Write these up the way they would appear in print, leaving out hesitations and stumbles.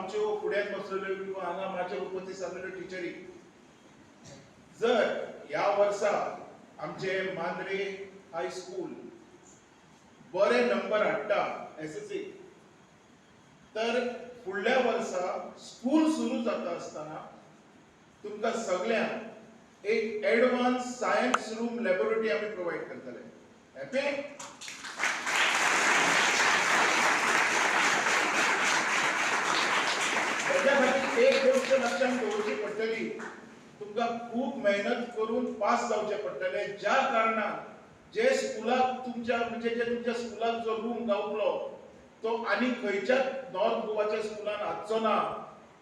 आमच्यो फुड्यात बसलेल्यो किंवा हांगा माझ्या उपस्थित जाल्लेल्यो टिचरी, जर ह्या वर्सा आमचे मांद्रे हायस्कूल बरे नंबर हाडटा एसएससी, तर फुडल्या वर्सा स्कूल सुरू जाता आसतना तुमकां सगळ्यांक एक एडवान्स सायन्स रूम लॅबोरेटरी आमी प्रोवाइड करतले. हॅपी? त्याच्या खातीर एक गोष्ट लक्षात दवरची पडटली, तुमकां खूब मेहनत करून पास जावचे पडटले. ज्या कारणान जे स्कुलाक तुमच्या म्हणजे जे तुमच्या स्कुलाक जो रूम गावतलो तो आनी खंयच्याच नॉर्थ गोवाच्या स्कुलान हाडचो ना,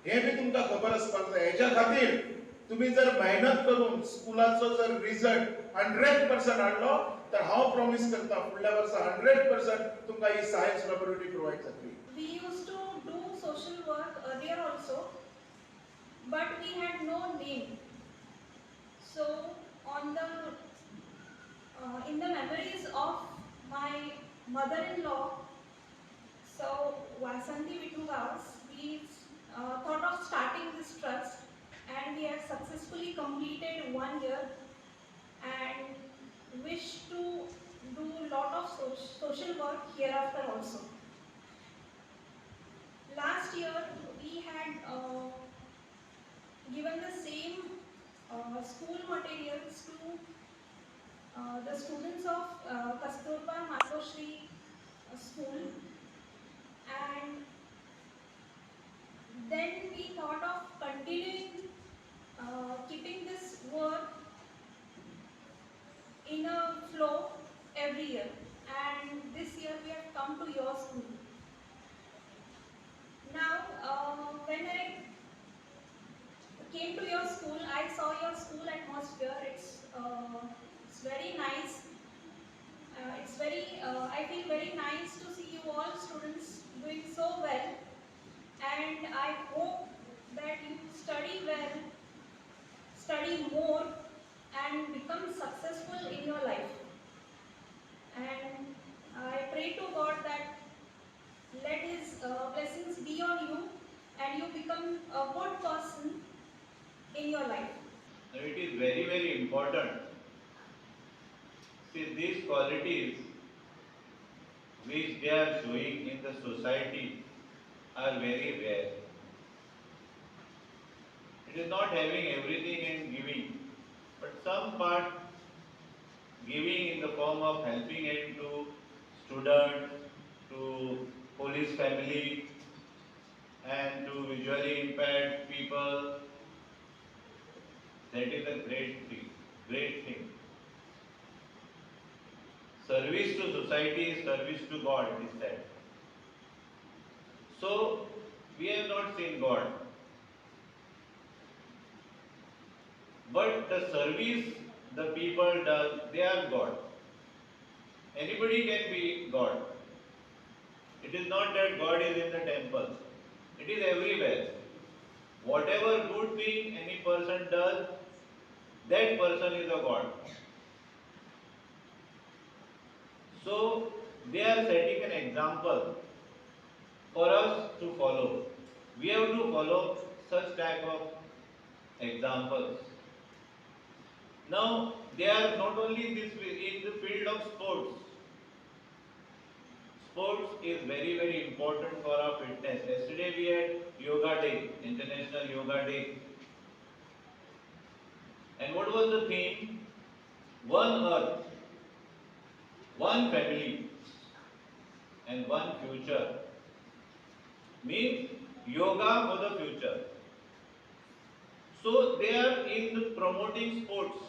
हे बी तुमकां खबर आसपाक जाय. हेच्या खातीर तुम्ही जर मेहनत करून स्कुलाचो जर रिजल्ट 100% हाडलो तर हांव प्रॉमिस करता फुडल्या वर्सा 100% तुमकां ही सायन्स लॅबोरेटरी प्रोवाइड जातली. We used to do social work earlier also, but we had no name. So on the in the memories of my mother-in-law, so Vasanti Vitu Gawas, we thought of starting this trust, and we have successfully completed 1 year and wish to do lot of social work hereafter also. Last year we had given the same school materials to the students of Kasturba Matoshri school, and then we thought of continuing keeping this work in a flow every year, and this year we have come to your school. Now when I came to your school, I saw your school atmosphere. It's very nice. It's very. I feel very nice to see you all students doing so well, and I hope that you study well, study more, and become successful in your life. And I pray to God that let His blessings be on you, and you become a good person in your life. Now it is very, very important. See, these qualities which they are showing in the society are very rare. It is not having everything and giving, but some part giving in the form of helping hand to students, to police family, and to visually impaired people. That is a great thing. Great thing. Service to society, service to God, it is said. So, we have not seen God. But the service the people does, they are God. Anybody can be God. It is not that God is in the temple. It is everywhere. Whatever good thing any person does, that person is a God. So, they are setting an example for us to follow. We have to follow such type of examples. Now, they are not only in the field of sports. Sports is very, very important for our fitness. Yesterday we had Yoga Day, International Yoga Day. And what was the theme? One earth, one family, and one future. Means yoga for the future. So they are in the promoting sports.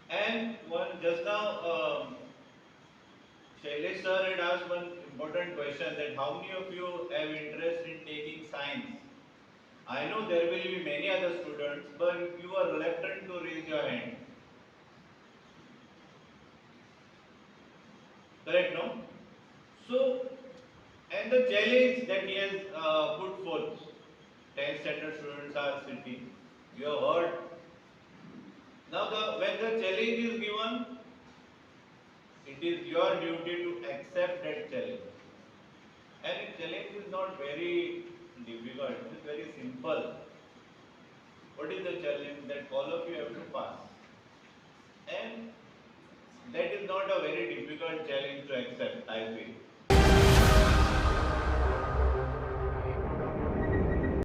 And one just now, Shailesh sir had asked one important question, that how many of you have interest in taking science? I know there will be many other students, but you are reluctant to raise your hand. Correct, no? So, and the challenge that he has put forth, 10th standard students are sitting. You have heard. Now, when the challenge is given, it is your duty to accept that challenge And the challenge is not very difficult, it is very simple. What is the challenge? That all of you have to pass. And that is not a very difficult challenge to accept, I feel.